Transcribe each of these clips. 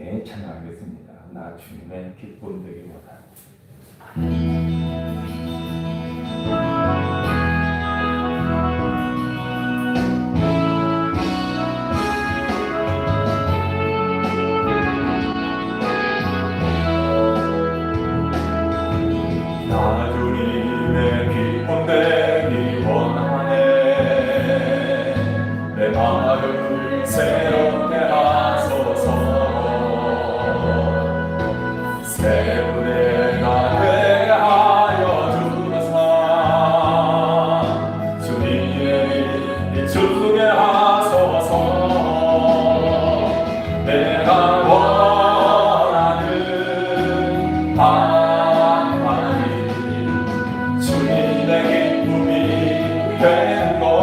함께 찬양하겠습니다. 나 주님의 기쁨 되기 원하노라. 새롭게 하소서. 새 무대가 되게 하여 주소서. 주님의 비추게 하소서. 내가 원하는 바람이 주님의 기쁨이 되는 것.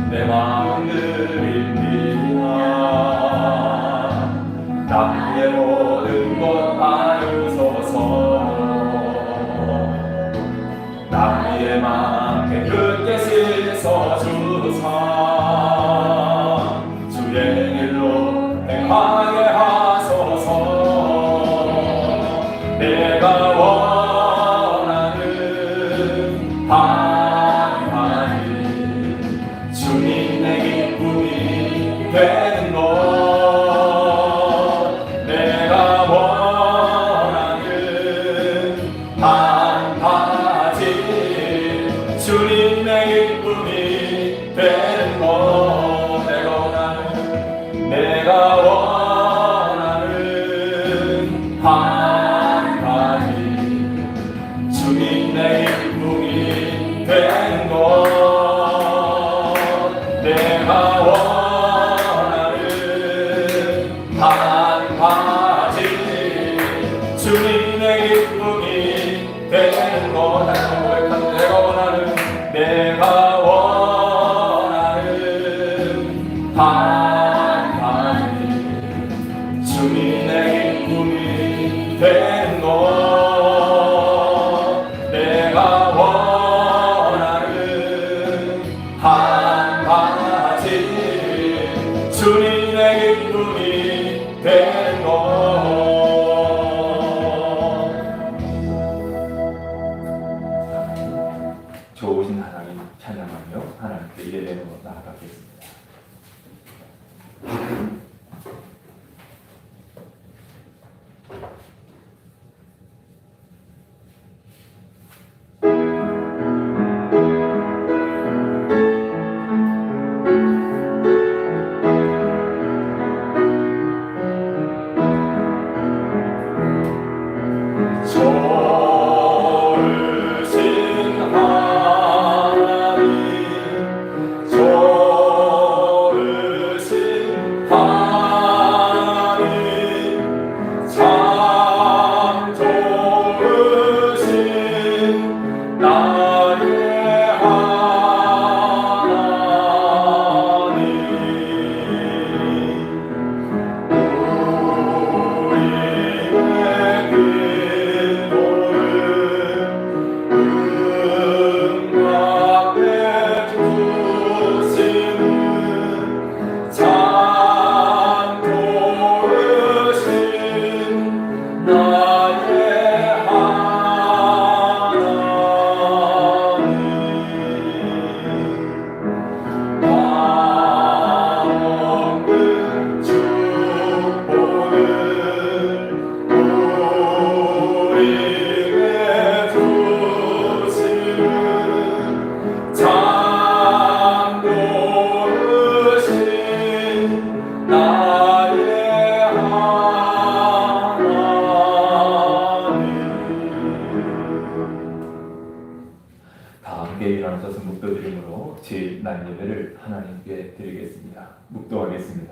내 마음 드립니다. 나의 모든 것 받으소서. 나의 마음 깨끗게 씻어 주소서. 주의 길로 행하게 하소서. 내가 원하는 주님의 기쁨이 되는 것. 내가 원하는 반바지 주님의 기쁨이 되는 것. 내가 원하는 반바지 주님의 기쁨이 되는 것. 내가 원하는 반바지 주님의 기쁨이 되는 것. 내가 원하는 반바지 주님의 기쁨이 되는 것. 내가 원하는 반바지 주님의 기쁨이 되는 것. 좋으신 하나님 찬양하며 하나님께 예배로 나아가겠습니다. 난 예배를 하나님께 드리겠습니다. 묵도하겠습니다.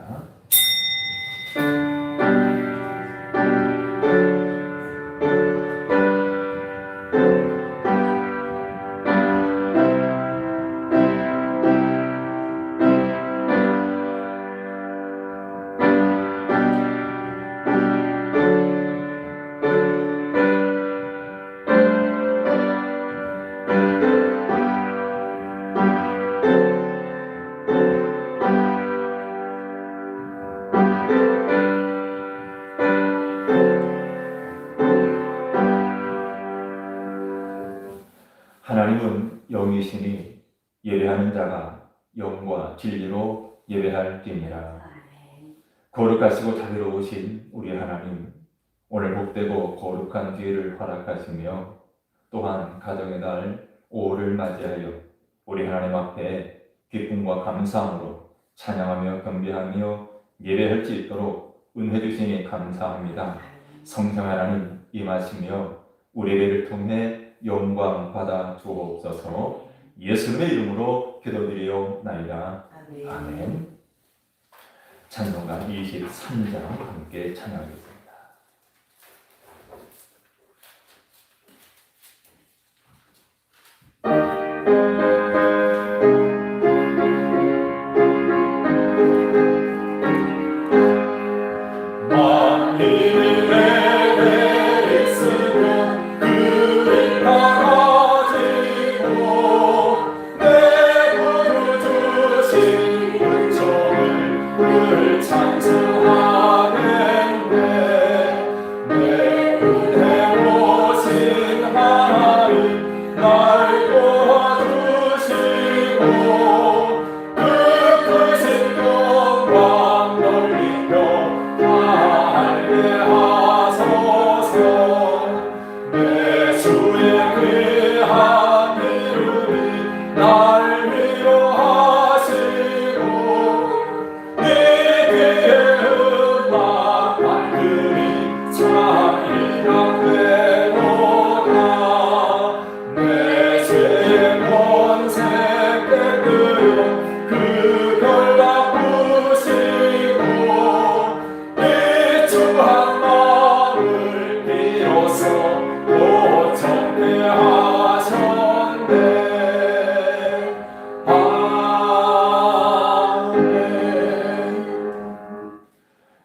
하나님은 영이시니 예배하는 자가 영과 진리로 예배할지니라. 거룩하시고 자비로우신 우리 하나님, 오늘 복되고 거룩한 기회를 허락하시며 또한 가정의 날 5월을 맞이하여 우리 하나님 앞에 기쁨과 감사함으로 찬양하며 경배하며 예배할 수 있도록 은혜 주시니 감사합니다. 성령 하나님 임하시며 우리 예배를 통해 영광 받아 주옵소서. 예수님의 이름으로 기도드리옵나이다. 아멘. 찬송가 23장 함께 찬양하겠습니다.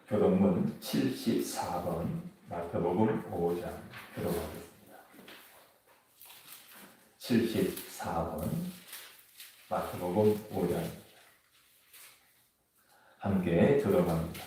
교동문 74번 마태복음 5장 들어가겠습니다. 74번 마태복음 5장입니다. 함께 들어갑니다.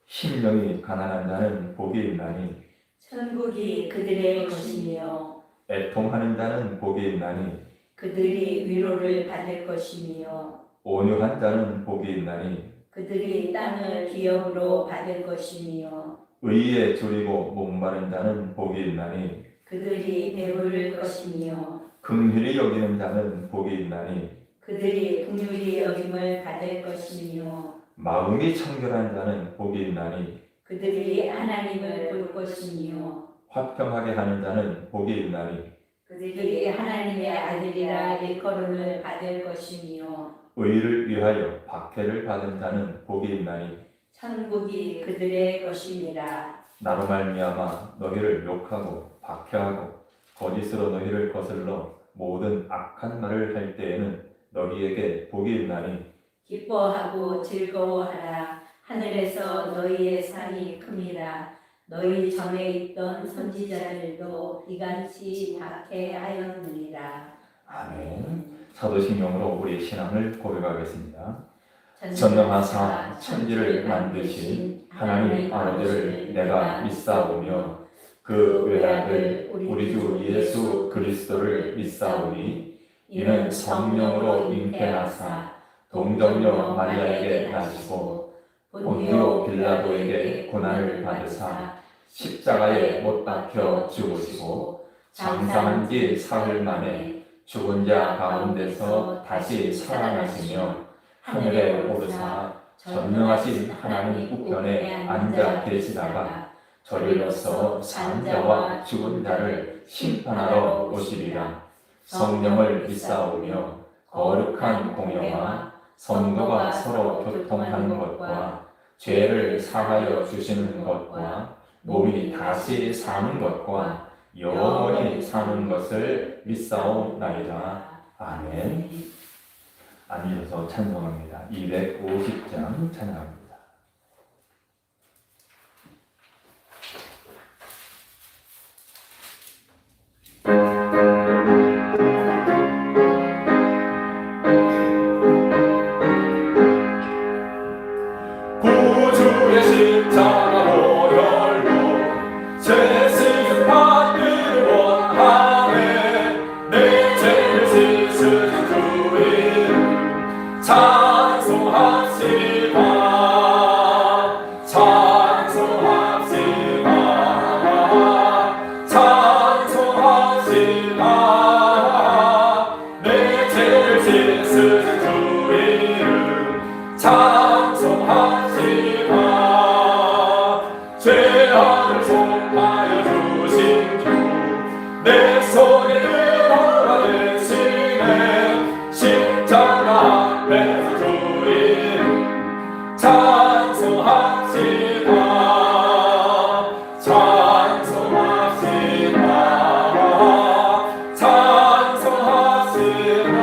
심령이 가난한 자는 복이 있나니 천국이 그들의 것이며 애통하는 자는 복이 있나니 그들이 위로를 받을 것이며 온유한 자는 복이 있나니 그들이 땅을 기업으로 받을 것이며 의에 줄이고 목마른 자는 복이 있나니 그들이 배부를 것이며 긍휼히 여기는 자는 복이 있나니 그들이 긍휼히 여김을 받을 것이며 마음이 청결한 자는 복이 있나니 그들이 하나님을 볼 것이며 화평하게 하는 자는 복이 있나니 그들이 하나님의 아들이라 일컬음을 받을 것이며 의를 위하여 박해를 받은 자는 복이 있나니 천국이 그들의 것이니라. 나로 말미암아 너희를 욕하고 박해하고 거짓으로 너희를 거슬러 모든 악한 말을 할 때에는 너희에게 복이 있나니 기뻐하고 즐거워하라. 하늘에서 너희의 상이 큽니다. 너희 전에 있던 선지자들도 이같이 박해하였느니라. 아멘. 사도신경으로 우리의 신앙을 고백하겠습니다. 전능하사 천지를 만드신 하나님 아버지를 내가 믿사오며 그 외아들 우리 주 예수 그리스도를 믿사오니 이는 성령으로 잉태하사 동정녀 마리아에게 나시고 본디오 빌라도에게 고난을 받으사 십자가에 못 박혀 죽으시고 장사한 지 사흘 만에 죽은 자 가운데서 다시 살아나시며 하늘에 오르사 전능하신 하나님 우편에 앉아 계시다가 저리로서 산 자와 죽은 자를 심판하러 오시리라. 성령을 믿사오며 거룩한 공영과 성도가 서로 교통하는 것과 죄를 사하여 주시는 것과 몸이 다시 사는 것과 영원히 사는 것을 믿사오나이다. 아멘. 앉으셔서 찬송합니다. 250장 찬양합니다. 구주의 십자가로 열고 죄 받기를 원하네 내 속에 들어와 계시네 십자가 앞에서 주님 찬송합시다 찬송합시다 찬송합시다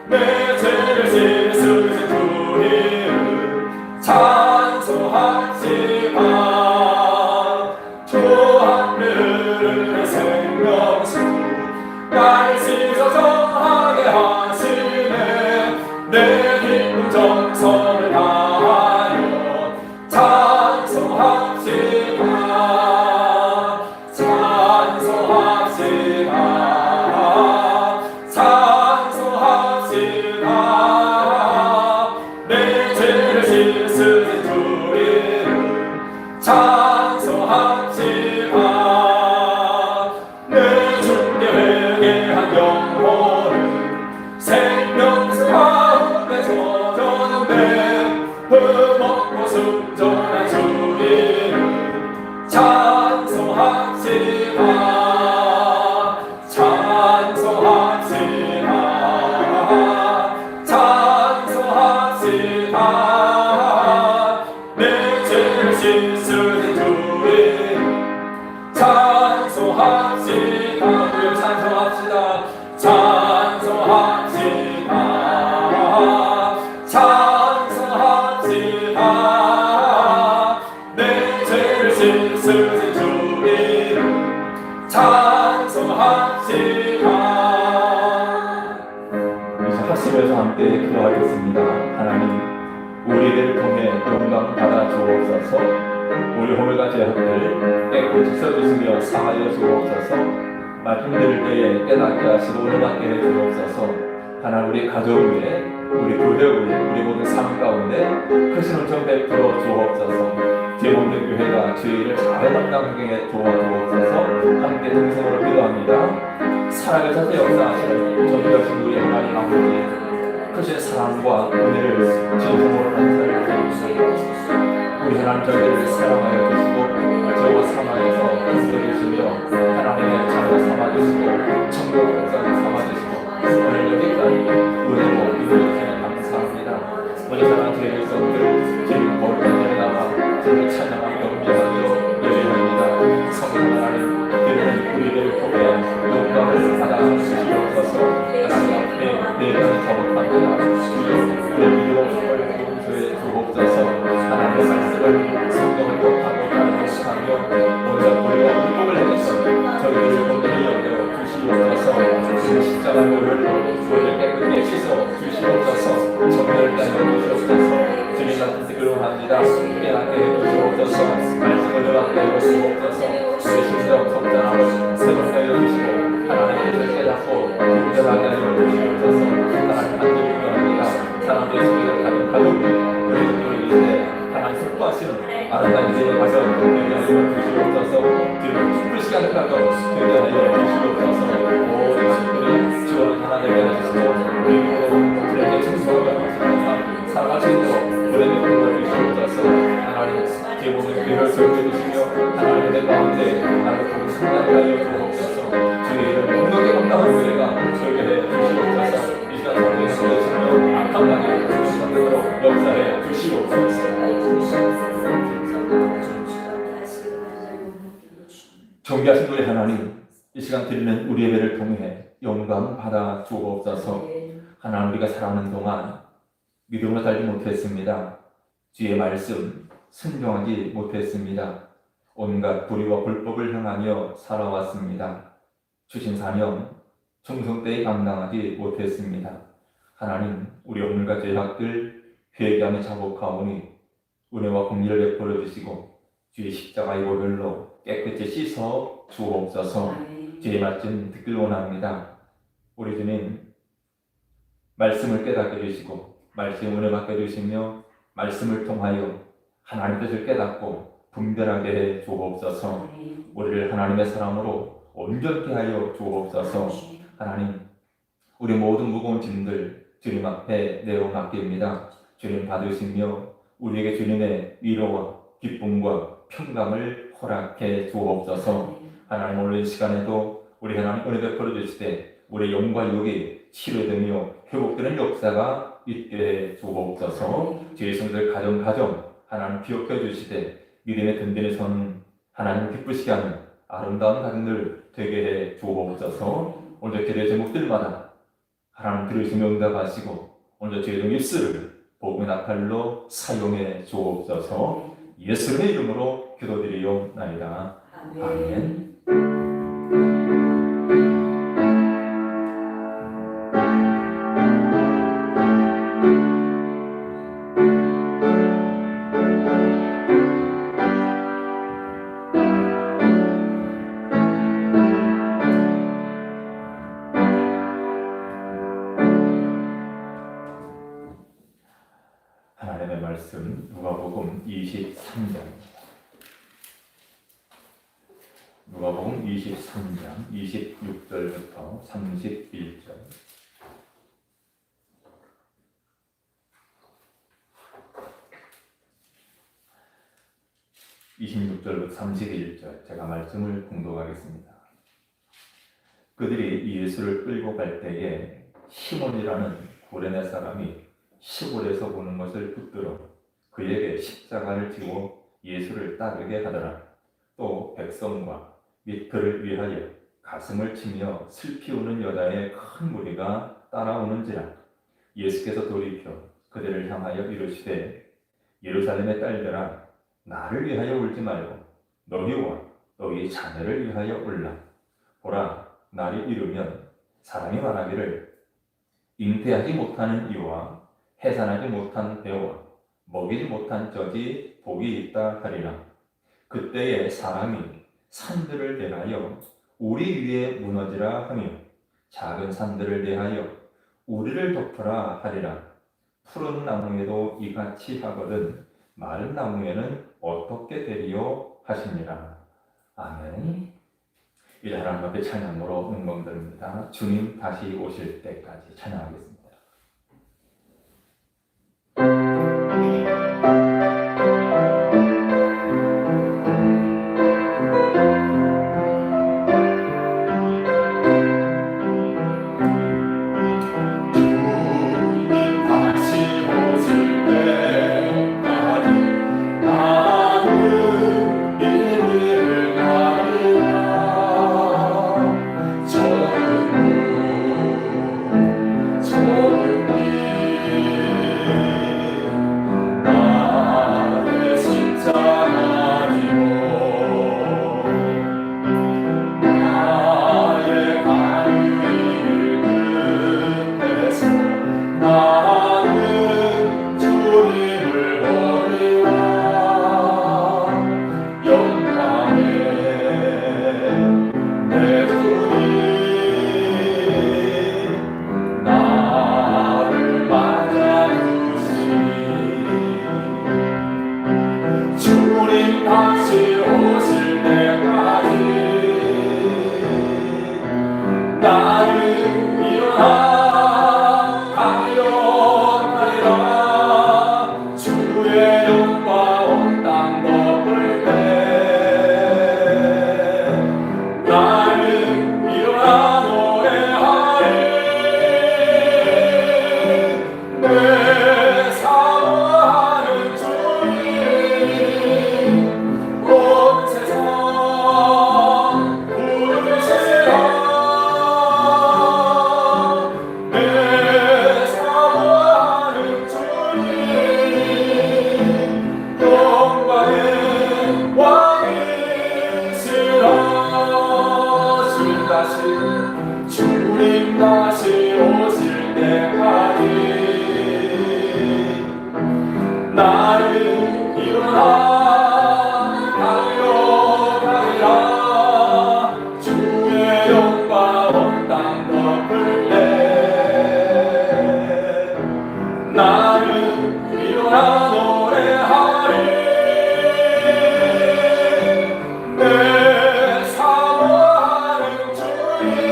내 죄를 씻으신 주님 찬송합시다 주 하늘을 내 생명수 날 씻어 정하게 하시네 내 기쁨 정성을 다하여 찬송합시다 찬송합시다 찬송합시다 내 죄를 씻으신 주님 찬송합시다 내 주께 회개한 영혼을 생명수 가운데 젖었는데 흠없고 순전한 주님 찬송합시다 찬송합시다 찬송합시다 내 죄를 씻으신 주님 찬송합시다 우리 찬송합시다 찬송합시다 찬송합시다 내 죄를 씻으신 주님 찬송합시다 하시면서 함께 기도하겠습니다. 하나님, 우리를 통해 영광 받아 주옵소서. 우리 호물과 죄악들 깨끗이 써주시며 사하여 주옵소서. 말씀 들을 때에 깨닫게 하시고 은혜받게 해 주옵소서. 하나님, 우리 가족 위에, 우리 교회 위에, 우리 모든 삶 가운데 크신 은총 베풀어 주옵소서. 죄 없는 교회가 주의를 잘 감당하게 해 주옵소서. 함께 동성으로 기도합니다. 살아계셔서 역사하시는 전능하신 우리 하나님 아버지, 크신 사랑과 은혜를 진심으로 감사드립니다. 우리 하나님 저희를 사랑하여 주시고 저와 사망에서 건져주시며 하나님의 자녀 삼아주시고 천국 백성을 삼아주시고 오늘 여기까지 은혜로 이루어주시니 감사합니다. 우리 사랑 저희 백성들 저희 거룩한 자리 나와 저희 찬양하며 경배하며 예배합니다. 성령 하나님 우리를 통해 영광을 받아 주시옵소서. 하나님 앞에 내려는 거룩합니다. 우리의 믿음 용서해 주옵소서. 하나님의 말씀을 성경을 독하고 가르치시며 오늘 우리가 행복을 행했으니 저희들을 온전히 여겨 주시옵소서. 십자가 묘를 우리를 깨끗이 씻어 주시옵소서. 정결을 따르며 주시옵소서. 주님 같은 뜻을 합니다. 깨닫게 해주시옵소서. 말씀을 의롭게 해주시옵소서. 우리 심령 성장함을 새롭게 해주시고 하나님의 뜻을 깨닫고 분별하게 하여 주시옵소서. 하나님 간절히 기도합니다. 사람들의 소리가 가진 가족들 우리 이제 하나님 슬퍼하시는 아름다운 이제의 과정 되게 하여 주시옵소서. 뒤로 큰 시간을 갖고 되게 하여 주시옵소서. 모든 것들이 지원을 하나 되게 해주시고 그리고 우리에게 충성을 하시면서 살아가시도록 우리에게 공부해 주시옵소서. 하나님 기본은 교회를 세워해 주시며 하나님의 내 가운데 하나님 복을 성장하게 하여 주옵소서. 주의 이름 공동에 감당한 우리가 저에게 해 주시옵소서. 이 시간 성령의 성령으로 악한 방에 성령으로 역사해 주시옵소서. 존귀하신 우리 하나님, 이 시간 드리는 우리 예배를 통해 영광 받아 주옵소서. 하나님, 우리가 살아가는 동안 믿음으로 살지 못했습니다. 주의 말씀 순종하지 못했습니다. 온갖 불의와 불법을 행하며 살아왔습니다. 주신 사명 충성 때에 감당하지 못했습니다. 하나님, 우리 오늘과 죄악들 회개하며 자복하오니 은혜와 공의를 베풀어 주시고 주의 십자가의 보혈로 깨끗이 씻어 주옵소서. 주의 말씀 듣길 원합니다. 우리 주님, 말씀을 깨닫게 해주시고 말씀 은혜 받게 해주시며 말씀을 통하여 하나님 뜻을 깨닫고 분별하게 해 주옵소서. 우리를 하나님의 사랑으로 온전케 하여 주옵소서. 하나님, 우리 모든 무거운 짐들 주님 앞에 내어 맡깁니다. 주님 받으시며 우리에게 주님의 위로와 기쁨과 평강을 허락해 주옵소서. 하나님 오늘 이 시간에도 우리 하나님 은혜 베풀어 주시되 우리 영과 육이 치료되며 회복되는 역사가 있게 해 주옵소서. 저희 성들 가정 하나님 기억해 주시되 믿음의 든든히 선 하나님 기쁘시게 하는 아름다운 가정들 되게 해 주옵소서. 오늘 기도의 제목들마다 하나님 들으시며 응답하시고 오늘 저희 입술을 복음의 나팔로 사용해 주옵소서. 예수님의 이름으로 기도드리옵나이다. 아멘. 하나님의 말씀 누가복음 23장입니다. 누가복음 23장 26절부터 31절. (26절부터 31절) 제가 말씀을 공독하겠습니다. 그들이 예수를 끌고 갈 때에 시몬이라는 구레네 사람이 시골에서 보는 것을 붙들어 그에게 십자가를 지고 예수를 따르게 하더라. 또 백성과 및 그를 위하여 가슴을 치며 슬피 우는 여자의 큰 무리가 따라오는지라. 예수께서 돌이켜 그들을 향하여 이르시되 예루살렘의 딸들아 나를 위하여 울지 말고 너희와 너희 자녀를 위하여 울라. 보라 날이 이르면 사람이 말하기를 잉태하지 못하는 이와 해산하지 못한 배와 먹이지 못한 젖이 복이 있다 하리라. 그때에 사람이 산들을 대하여 우리 위에 무너지라 하며 작은 산들을 대하여 우리를 덮으라 하리라. 푸른 나무에도 이같이 하거든 마른 나무에는 어떻게 되리요 하시니라. 아멘. 이제 하나님 앞에 찬양으로 응봉드립니다. 주님 다시 오실 때까지 찬양하겠습니다. 내 사모하는 주님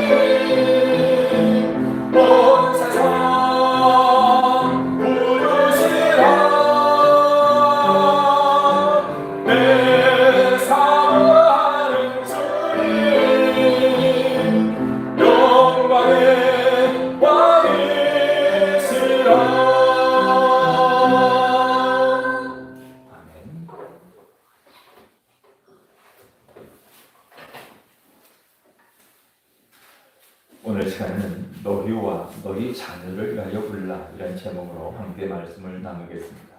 오늘 시간은 너희와 너희 자녀를 위하여 울라 이런 제목으로 함께 말씀을 나누겠습니다.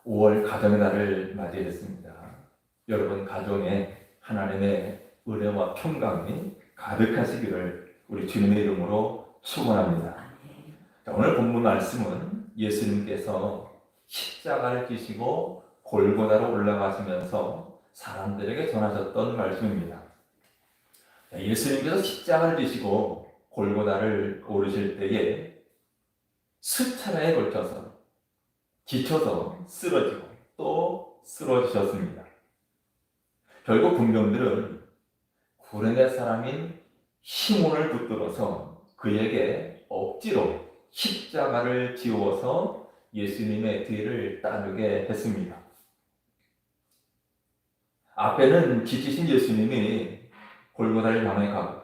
5월 가정의 날을 맞이했습니다. 여러분 가정에 하나님의 은혜와 평강이 가득하시기를 우리 주님의 이름으로 축원합니다. 오늘 본문 말씀은 예수님께서 십자가를 지시고 골고다로 올라가시면서 사람들에게 전하셨던 말씀입니다. 예수님께서 십자가를 지시고 골고다를 오르실 때에 수차례에 걸쳐서 지쳐서 쓰러지고 또 쓰러지셨습니다. 결국 군병들은 구레네 사람인 시몬을 붙들어서 그에게 억지로 십자가를 지워서 예수님의 뒤를 따르게 했습니다. 앞에는 지치신 예수님이 골고다를 향해 가고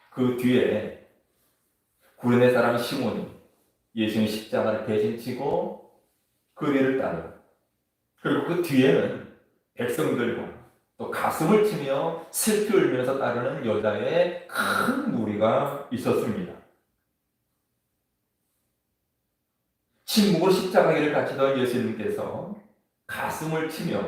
그 뒤에 구레네 사람 시몬이 예수님 십자가를 대신 지고 그 뒤를 따르고 그리고 그 뒤에는 백성들과 또 가슴을 치며 슬피 울면서 따르는 여자의 큰 무리가 있었습니다. 침묵으로 십자가를 갇히던 예수님께서 가슴을 치며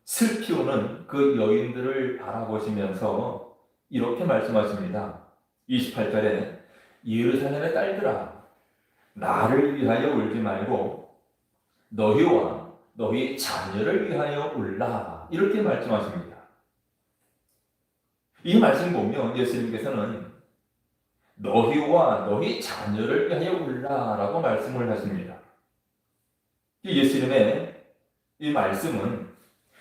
슬피 우는 그 여인들을 바라보시면서 이렇게 말씀하십니다. 28절에 예루살렘의 딸들아 나를 위하여 울지 말고 너희와 너희 자녀를 위하여 울라 이렇게 말씀하십니다. 이 말씀 보면 예수님께서는 너희와 너희 자녀를 위하여 울라라고 말씀을 하십니다. 예수님의 이 말씀은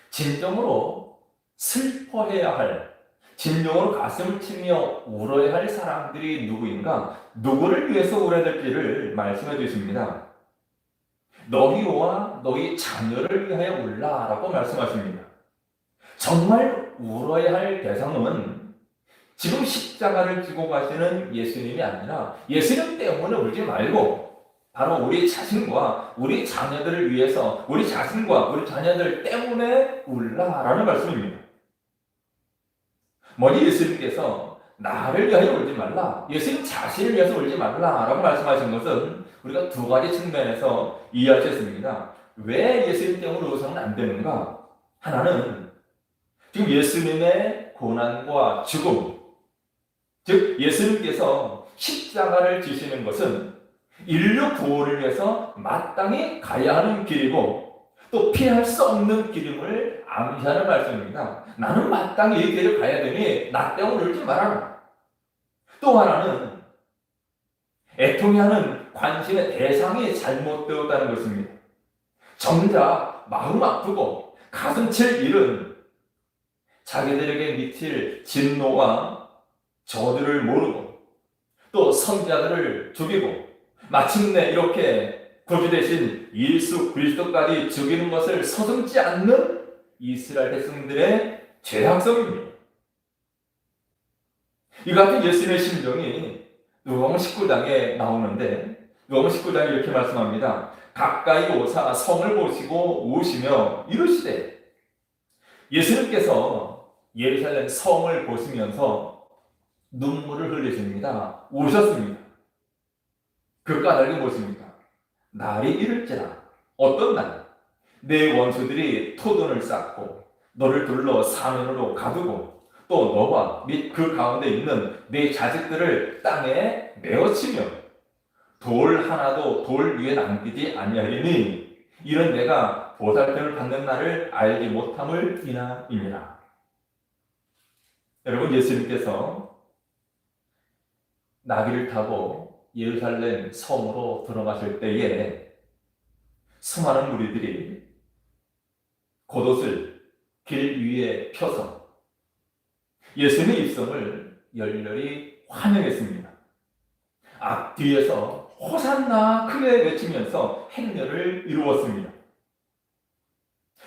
진정으로 슬퍼해야 할, 진정으로 가슴을 치며 울어야 할 사람들이 누구인가, 누구를 위해서 울어야 될지를 말씀해 주십니다. 너희와 너희 자녀를 위하여 울라라고 말씀하십니다. 정말 울어야 할 대상은 지금 십자가를 지고 가시는 예수님이 아니라 예수님 때문에 울지 말고 바로 우리 자신과 우리 자녀들을 위해서 우리 자신과 우리 자녀들 때문에 울라라는 말씀입니다. 먼저 예수님께서 나를 위하여 울지 말라, 예수님 자신을 위해서 울지 말라라고 말씀하신 것은 우리가 두 가지 측면에서 이해할 수 있습니다. 왜 예수님 때문에 울어서는 안 되는가? 하나는 지금 예수님의 고난과 죽음, 즉 예수님께서 십자가를 지시는 것은 인류 구원을 위해서 마땅히 가야 하는 길이고 또 피할 수 없는 길임을 암시하는 말씀입니다. 나는 마땅히 이 길을 가야 되니 나 때문에 울지 말아라. 또 하나는 애통해하는 관심의 대상이 잘못되었다는 것입니다. 정작 마음 아프고 가슴 칠 일은 자기들에게 미칠 진노와 저주를 모르고 또 선지자들을 죽이고 마침내 이렇게 구주 되신 예수 그리스도까지 죽이는 것을 서슴지 않는 이스라엘 백성들의 죄악성입니다. 이 같은 예수님의 심정이 누가복음 19장에 나오는데 누가복음 19장에 이렇게 말씀합니다. 가까이 오사 성을 보시고 우시며 이르시되, 예수님께서 예루살렘 성을 보시면서 눈물을 흘리십니다. 우셨습니다. 그 까닭이 무엇입니까? 날이 이를지라. 어떤 날? 내 원수들이 토둔을 쌓고 너를 둘러 사면으로 가두고 또 너와 및 그 가운데 있는 네 자식들을 땅에 내어치며 돌 하나도 돌 위에 남기지 아니하리니 이런 내가 보살핌을 받는 날을 알지 못함을 이나이니라. 여러분, 예수님께서 나귀를 타고 예루살렘 성으로 들어가실 때에 수많은 무리들이 겉옷을 길 위에 펴서 예수님의 입성을 열렬히 환영했습니다. 앞뒤에서 호산나 크게 외치면서 행렬을 이루었습니다.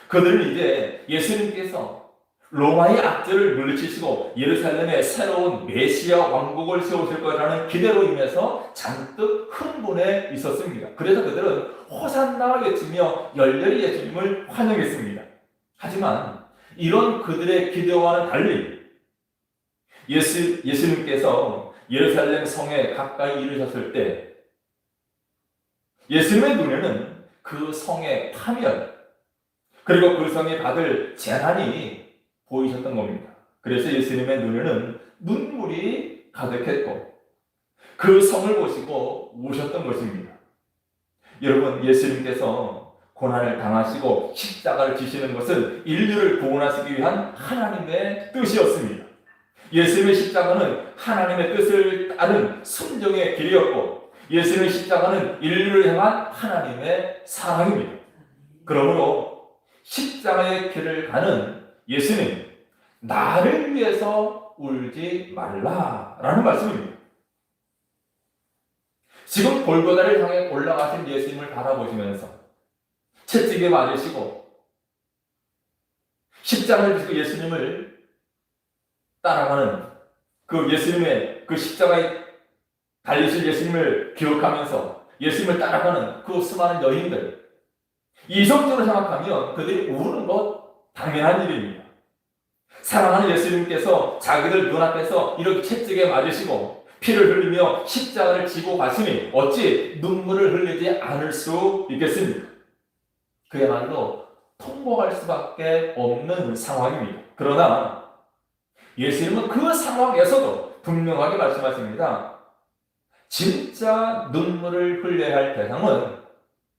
그들은 이제 예수님께서 로마의 악들을 물리치시고 예루살렘에 새로운 메시아 왕국을 세우실 거라는 기대로 인해서 잔뜩 흥분해 있었습니다. 그래서 그들은 호산나 외치며 열렬히 예수님을 환영했습니다. 하지만 이런 그들의 기대와는 달리 예수님께서 예루살렘 성에 가까이 이르셨을 때 예수님의 눈에는 그 성의 파멸 그리고 그 성이 받을 재난이 보이셨던 겁니다. 그래서 예수님의 눈에는 눈물이 가득했고 그 성을 보시고 우셨던 것입니다. 여러분, 예수님께서 고난을 당하시고 십자가를 지시는 것은 인류를 구원하시기 위한 하나님의 뜻이었습니다. 예수님의 십자가는 하나님의 뜻을 따른 순종의 길이었고 예수님의 십자가는 인류를 향한 하나님의 사랑입니다. 그러므로 십자가의 길을 가는 예수님, 나를 위해서 울지 말라라는 말씀입니다. 지금 골고다를 향해 올라가신 예수님을 바라보시면서 채찍에 맞으시고 십자가를 지고 예수님을 따라가는 그 예수님의 그 십자가에 달리실 예수님을 기억하면서 예수님을 따라가는 그 수많은 여인들, 이성적으로 생각하면 그들이 우는 것 당연한 일입니다. 사랑하는 예수님께서 자기들 눈앞에서 이렇게 채찍에 맞으시고 피를 흘리며 십자가를 지고 가시니 어찌 눈물을 흘리지 않을 수 있겠습니까? 그야말로 통곡할 수밖에 없는 상황입니다. 그러나 예수님은 그 상황에서도 분명하게 말씀하십니다. 진짜 눈물을 흘려야 할 대상은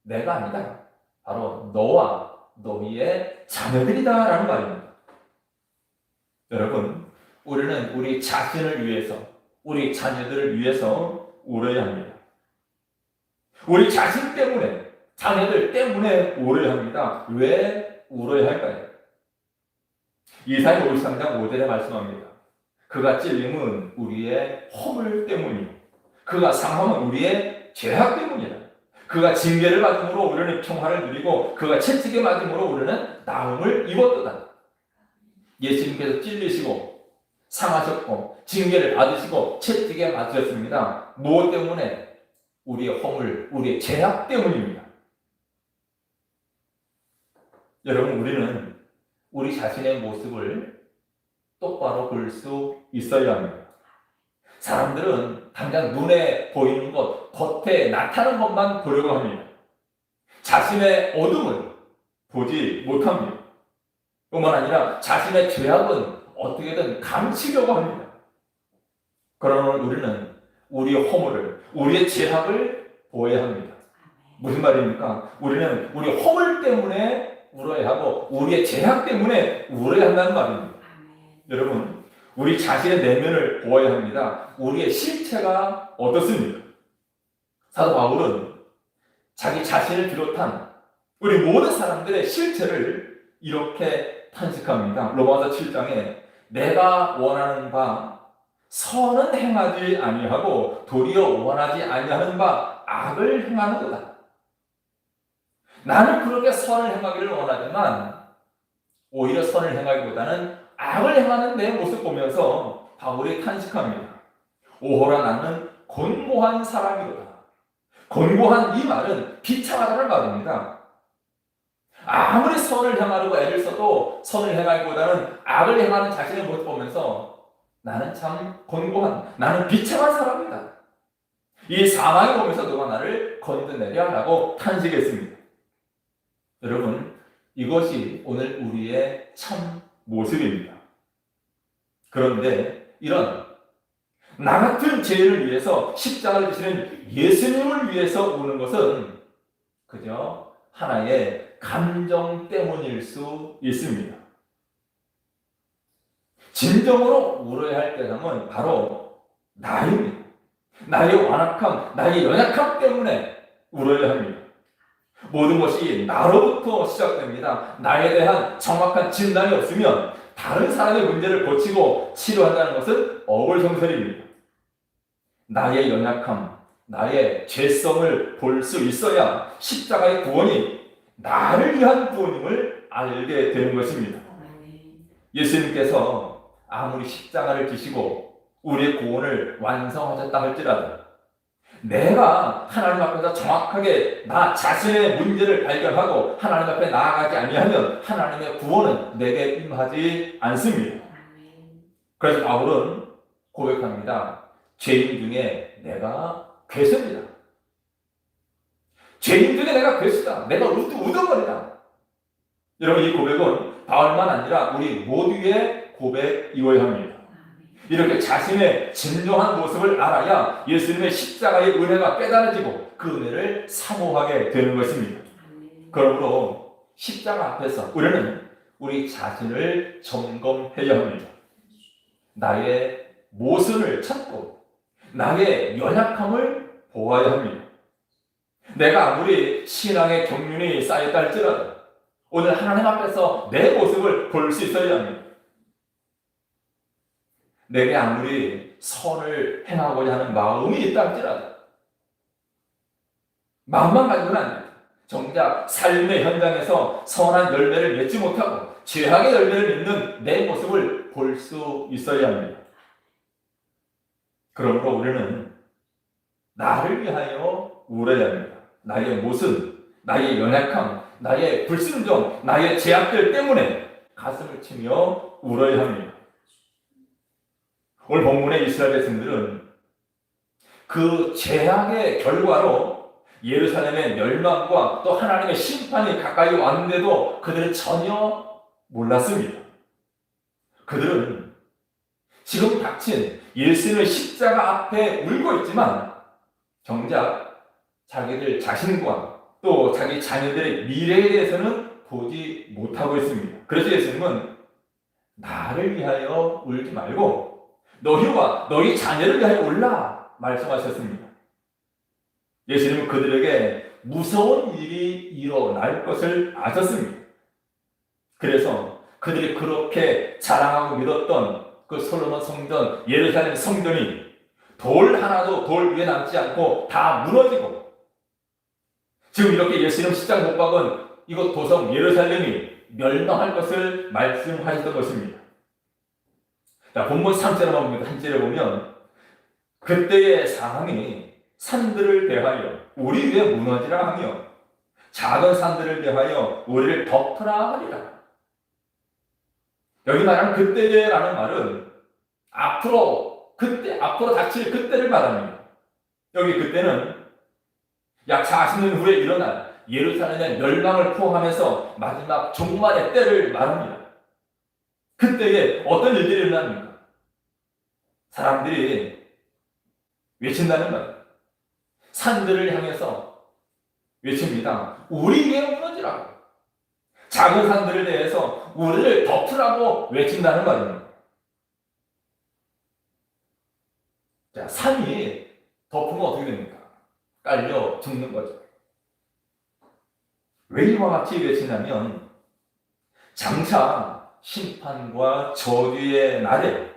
내가 아니다. 바로 너와 너희의 자녀들이다 라는 말입니다. 여러분, 우리는 우리 자신을 위해서, 우리 자녀들을 위해서 울어야 합니다. 우리 자신 때문에, 자녀들 때문에 울어야 합니다. 왜 울어야 할까요? 이사야 53장 5절에 말씀합니다. 그가 찔림은 우리의 허물 때문이요 그가 상함은 우리의 죄악 때문이라. 그가 징계를 받음으로 우리는 평화를 누리고 그가 채찍에 맞음으로 우리는 나음을 입었도다. 예수님께서 찔리시고 상하셨고 징계를 받으시고 채찍에 맞으셨습니다. 무엇 때문에? 우리의 허물, 우리의 죄악 때문입니다. 여러분, 우리는 우리 자신의 모습을 똑바로 볼 수 있어야 합니다. 사람들은 당장 눈에 보이는 것, 겉에 나타나는 것만 보려고 합니다. 자신의 어둠을 보지 못합니다. 뿐만 아니라 자신의 죄악은 어떻게든 감추려고 합니다. 그러나 우리는 우리의 허물을, 우리의 죄악을 보여야 합니다. 무슨 말입니까? 우리는 우리 허물 때문에 울어야 하고 우리의 죄악 때문에 울어야 한다는 말입니다. 여러분, 우리 자신의 내면을 보아야 합니다. 우리의 실체가 어떻습니까? 사도 바울은 자기 자신을 비롯한 우리 모든 사람들의 실체를 이렇게 탄식합니다. 로마서 7장에 내가 원하는 바 선은 행하지 아니하고 도리어 원하지 아니하는 바 악을 행하는도다. 나는 그렇게 선을 행하기를 원하지만 오히려 선을 행하기보다는 악을 행하는 내 모습 보면서 바울이 탄식합니다. 오호라 나는 곤고한 사람이로다. 곤고한 이 말은 비참하다는 말입니다. 아무리 선을 행하려고 애를 써도 선을 행하기보다는 악을 행하는 자신의 모습 보면서 나는 참 곤고한, 나는 비참한 사람이다. 이 상황을 보면서 누가 나를 건져내랴 라고 탄식했습니다. 여러분, 이것이 오늘 우리의 참 모습입니다. 그런데 이런 나 같은 죄를 위해서 십자가를 지시는 예수님을 위해서 우는 것은 그저 하나의 감정 때문일 수 있습니다. 진정으로 울어야 할 대상은 바로 나입니다. 나의 완악함, 나의 연약함 때문에 울어야 합니다. 모든 것이 나로부터 시작됩니다. 나에 대한 정확한 진단이 없으면 다른 사람의 문제를 고치고 치료한다는 것은 어불성설입니다. 나의 연약함, 나의 죄성을 볼 수 있어야 십자가의 구원이 나를 위한 구원임을 알게 되는 것입니다. 예수님께서 아무리 십자가를 지시고 우리의 구원을 완성하셨다 할지라도 내가 하나님 앞에서 정확하게 나 자신의 문제를 발견하고 하나님 앞에 나아가지 아니하면 하나님의 구원은 내게 임하지 않습니다. 그래서 바울은 고백합니다. 죄인 중에 내가 괴수입니다. 죄인 중에 내가 괴수다. 내가 우두머리다. 여러분, 이 고백은 바울만 아니라 우리 모두의 고백이어야 합니다. 이렇게 자신의 진정한 모습을 알아야 예수님의 십자가의 은혜가 깨달아지고 그 은혜를 사모하게 되는 것입니다. 그러므로 십자가 앞에서 우리는 우리 자신을 점검해야 합니다. 나의 모순을 찾고 나의 연약함을 보아야 합니다. 내가 아무리 신앙의 경륜이 쌓였다 할지라도 오늘 하나님 앞에서 내 모습을 볼 수 있어야 합니다. 내게 아무리 선을 행하고자 하는 마음이 있다 할지라도 마음만 가지고는 안 됩니다. 정작 삶의 현장에서 선한 열매를 맺지 못하고 죄악의 열매를 맺는 내 모습을 볼 수 있어야 합니다. 그러므로 우리는 나를 위하여 울어야 합니다. 나의 모순, 나의 연약함, 나의 불순종, 나의 죄악들 때문에 가슴을 치며 울어야 합니다. 오늘 본문의 이스라엘 백성들은 그 죄악의 결과로 예루살렘의 멸망과 또 하나님의 심판이 가까이 왔는데도 그들은 전혀 몰랐습니다. 그들은 지금 닥친 예수님의 십자가 앞에 울고 있지만 정작 자기들 자신과 또 자기 자녀들의 미래에 대해서는 보지 못하고 있습니다. 그래서 예수님은 나를 위하여 울지 말고 너희와 너희 자녀를 위하여 울라 말씀하셨습니다. 예수님은 그들에게 무서운 일이 일어날 것을 아셨습니다. 그래서 그들이 그렇게 자랑하고 믿었던 그 솔로몬 성전, 예루살렘 성전이 돌 하나도 돌 위에 남지 않고 다 무너지고 지금 이렇게 예수님 십자가 못 박은 이곳 도성 예루살렘이 멸망할 것을 말씀하셨던 것입니다. 자, 본문 3절에 보면, 한 절에 보면 그때의 상황이 산들을 대하여 우리 위에 무너지라 하며 작은 산들을 대하여 우리를 덮으라 하리라. 여기 말하는 그때라는 말은 앞으로 닥칠 그때를 말합니다. 여기 그때는 약 40년 후에 일어날 예루살렘의 멸망을 포함해서 마지막 종말의 때를 말합니다. 그때에 어떤 일들이 일어납니까? 사람들이 외친다는 말, 산들을 향해서 외칩니다. 우리 위에 무너지라고. 작은 산들에 대해서 우리를 덮으라고 외친다는 말입니다. 자, 산이 덮으면 어떻게 됩니까? 깔려 죽는 거죠. 왜 이와 같이 외치냐면 장차 심판과 저주의 날에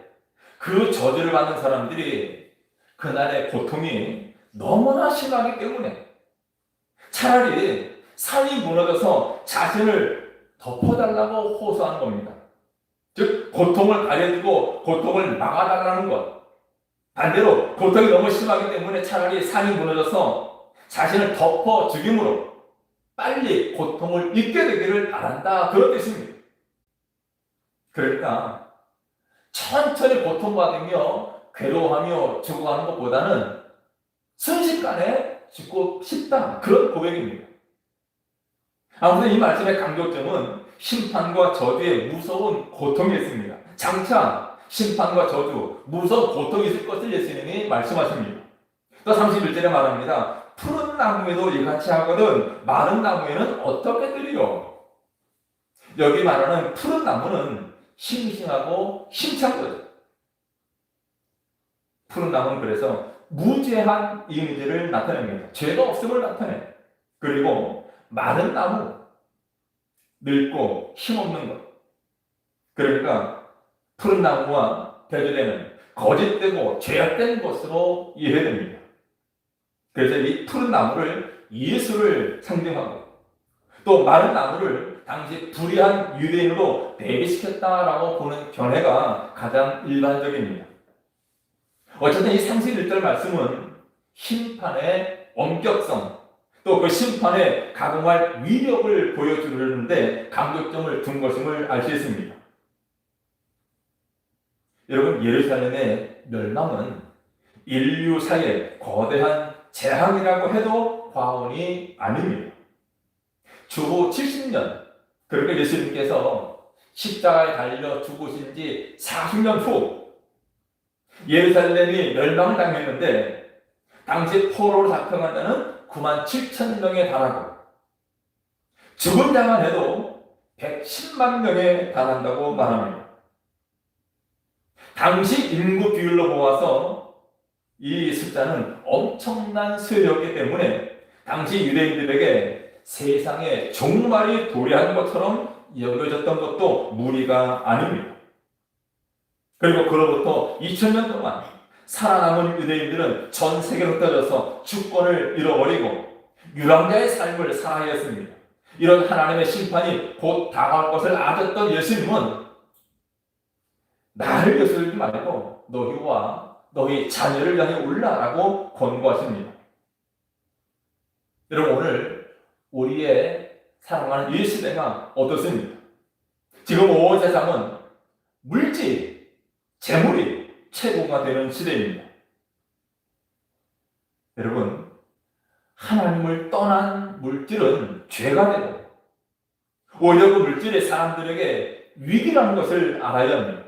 그 저주를 받는 사람들이 그날의 고통이 너무나 심하기 때문에 차라리 산이 무너져서 자신을 덮어달라고 호소하는 겁니다. 즉 고통을 가려주고 고통을 막아달라는 것. 반대로 고통이 너무 심하기 때문에 차라리 산이 무너져서 자신을 덮어 죽임으로 빨리 고통을 잊게 되기를 바란다. 그런 뜻입니다. 그러니까 천천히 고통받으며 괴로워하며 죽어가는 것보다는 순식간에 죽고 싶다. 그런 고백입니다. 아무튼 이 말씀의 강조점은 심판과 저주의 무서운 고통이 있습니다. 장차 심판과 저주, 무서운 고통이 있을 것을 예수님이 말씀하십니다. 또 31절에 말합니다. 푸른 나무에도 이같이 하거든 마른 나무에는 어떻게 들이요? 여기 말하는 푸른 나무는 싱싱하고 힘찬 거죠. 푸른 나무는 그래서 무죄한 이미지를 나타냅니다. 죄가 없음을 나타내. 그리고 마른 나무, 늙고 힘없는 것. 그러니까 푸른 나무와 대조되는 거짓되고 죄악된 것으로 이해됩니다. 그래서 이 푸른 나무를 예수를 상징하고 또 마른 나무를 당시 불의한 유대인으로 대비시켰다라고 보는 견해가 가장 일반적입니다. 어쨌든 이 31절 말씀은 심판의 엄격성 또 그 심판에 가공할 위력을 보여주는데 강조점을 둔 것임을 알 수 있습니다. 여러분, 예루살렘의 멸망은 인류사의 거대한 재앙이라고 해도 과언이 아닙니다. 주후 70년, 그렇게 예수님께서 십자가에 달려 죽으신 지 40년 후 예루살렘이 멸망을 당했는데 당시 포로로 잡혀간 자는 9만 7천 명에 달하고 죽은 자만 해도 110만 명에 달한다고 말합니다. 당시 인구 비율로 보아서 이 숫자는 엄청난 수였기 때문에 당시 유대인들에게 세상에 종말이 도래한 것처럼 여겨졌던 것도 무리가 아닙니다. 그리고 그로부터 2000년 동안 살아남은 유대인들은 전 세계로 떨어져서 주권을 잃어버리고 유랑자의 삶을 살아야 했습니다. 이런 하나님의 심판이 곧 다가올 것을 아셨던 예수님은 나를 위해서 울지 말고 너희와 너희 자녀를 위하여 울라라고 권고하십니다. 여러분, 오늘 우리의 사랑하는 이 시대가 어떻습니까? 지금 온 세상은 물질, 재물이 최고가 되는 시대입니다. 여러분, 하나님을 떠난 물질은 죄가 되고 오히려 그 물질이 사람들에게 위기라는 것을 알아야 합니다.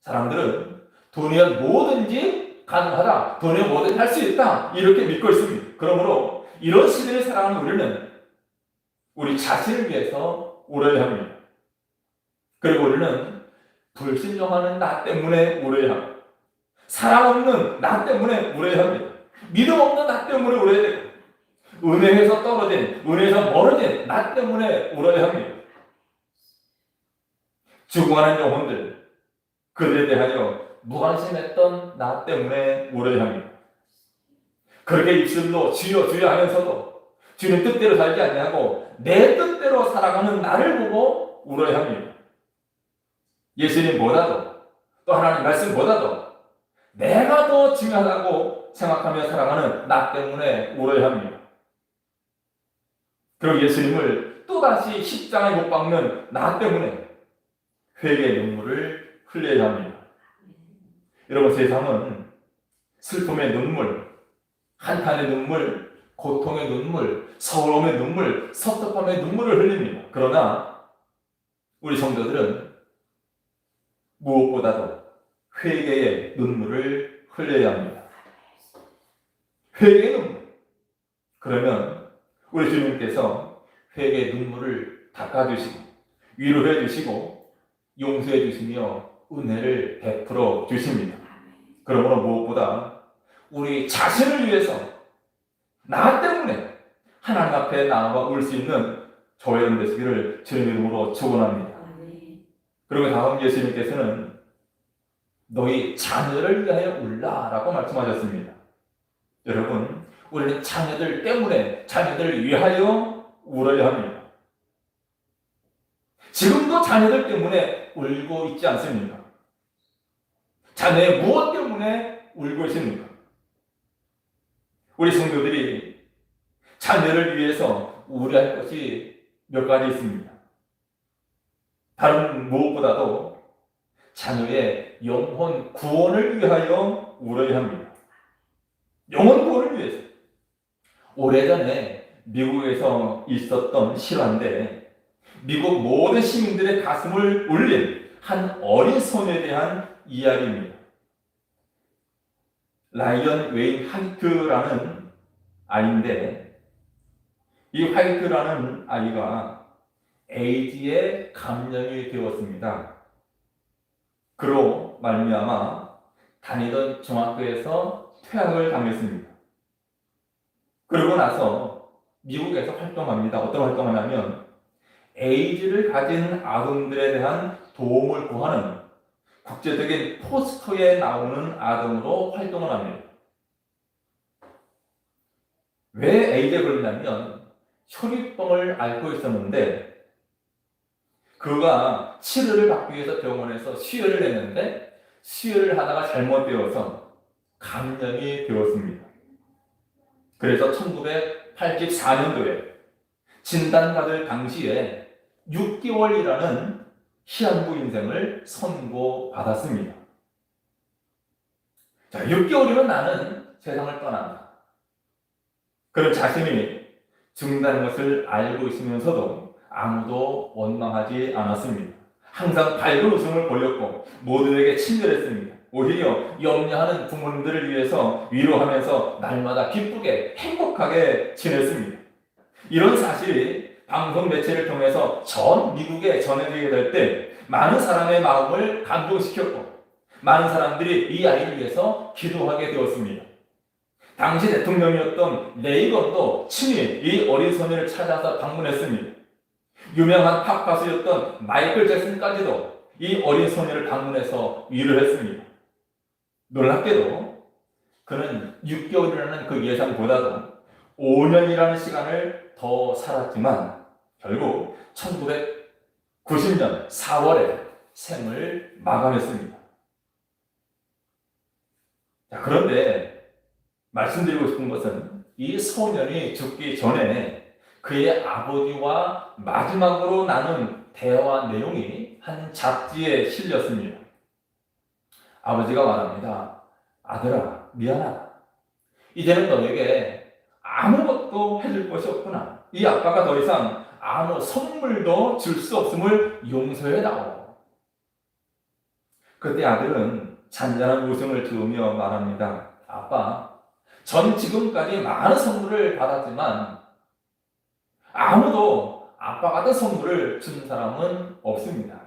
사람들은 돈이면 뭐든지 가능하다, 돈이면 뭐든지 할 수 있다, 이렇게 믿고 있습니다. 그러므로 이런 시대를 살아가는 우리는 우리 자신을 위해서 울어야 합니다. 그리고 우리는 불신령하는 나 때문에 울어야 합니다. 사랑 없는 나 때문에 울어야 합니다. 믿음 없는 나 때문에 울어야 되고 은혜에서 떨어진, 은혜에서 멀어진 나 때문에 울어야 합니다. 죽어가는 영혼들, 그들에 대하여 무관심했던 나 때문에 울어야 합니다. 그렇게 입술로 주여 주여 하면서도 주님 뜻대로 살지 아니하고 내 뜻대로 살아가는 나를 보고 울어야 합니다. 예수님보다도 또 하나님 말씀보다도 내가 더 중요하다고 생각하며 살아가는 나 때문에 울어야 합니다. 그리고 예수님을 또다시 십자가에 못 박는 나 때문에 회개의 눈물을 흘려야 합니다. 여러분, 세상은 슬픔의 눈물, 한탄의 눈물, 고통의 눈물, 서러움의 눈물, 섭섭함의 눈물을 흘립니다. 그러나 우리 성도들은 무엇보다도 회개의 눈물을 흘려야 합니다. 회개의 눈물. 그러면 우리 주님께서 회개의 눈물을 닦아주시고 위로해 주시고 용서해 주시며 은혜를 베풀어 주십니다. 그러므로 무엇보다 우리 자신을 위해서 나 때문에 하나님 앞에 나와 울 수 있는 저와 여러분 되시기를 주님 이름으로 축원합니다. 그리고 다음 예수님께서는 너희 자녀를 위하여 울라라고 말씀하셨습니다. 여러분, 우리는 자녀들 때문에 자녀들을 위하여 울어야 합니다. 지금도 자녀들 때문에 울고 있지 않습니까? 자녀의 무엇 때문에 울고 있습니까? 우리 성도들이 자녀를 위해서 우려할 것이 몇 가지 있습니다. 다른 무엇보다도 자녀의 영혼 구원을 위하여 울어야 합니다. 영혼 구원을 위해서. 오래전에 미국에서 있었던 실화인데 미국 모든 시민들의 가슴을 울린 한 어린 소녀에 대한 이야기입니다. 라이언 웨인 화이트라는 아이인데 이 화이트라는 아이가 에이즈에 감염이 되었습니다. 그로 말미암아 다니던 중학교에서 퇴학을 당했습니다. 그러고 나서 미국에서 활동합니다. 어떤 활동을 하냐면 에이즈를 가진 아동들에 대한 도움을 구하는 국제적인 포스터에 나오는 아동으로 활동을 합니다. 왜 에이즈에 걸리냐면 혈유병을 앓고 있었는데 그가 치료를 받기 위해서 병원에서 수혈을 했는데 수혈을 하다가 잘못되어서 감염이 되었습니다. 그래서 1984년도에 진단받을 당시에 6개월이라는 시한부 인생을 선고받았습니다. 자, 6개월이면 나는 세상을 떠난다. 그런 자신이 죽는다는 것을 알고 있으면서도 아무도 원망하지 않았습니다. 항상 밝은 웃음을 보였고 모두에게 친절했습니다. 오히려 염려하는 부모님들을 위해서 위로하면서 날마다 기쁘게 행복하게 지냈습니다. 이런 사실이 방송 매체를 통해서 전 미국에 전해지게 될 때 많은 사람의 마음을 감동시켰고 많은 사람들이 이 아이를 위해서 기도하게 되었습니다. 당시 대통령이었던 레이건도 친히 이 어린 소녀를 찾아서 방문했습니다. 유명한 팝 가수였던 마이클 잭슨까지도 이 어린 소녀를 방문해서 위로를 했습니다. 놀랍게도 그는 6개월이라는 그 예상보다도 5년이라는 시간을 더 살았지만 결국 1990년 4월에 생을 마감했습니다. 자, 그런데 말씀드리고 싶은 것은 이 소년이 죽기 전에 그의 아버지와 마지막으로 나눈 대화 내용이 한 잡지에 실렸습니다. 아버지가 말합니다. 아들아, 미안하다. 이제는 너에게 아무것도 해줄 것이 없구나. 이 아빠가 더 이상 아무 선물도 줄 수 없음을 용서해다오. 그때 아들은 잔잔한 웃음을 지으며 말합니다. 아빠, 전 지금까지 많은 선물을 받았지만 아무도 아빠 같은 선물을 준 사람은 없습니다.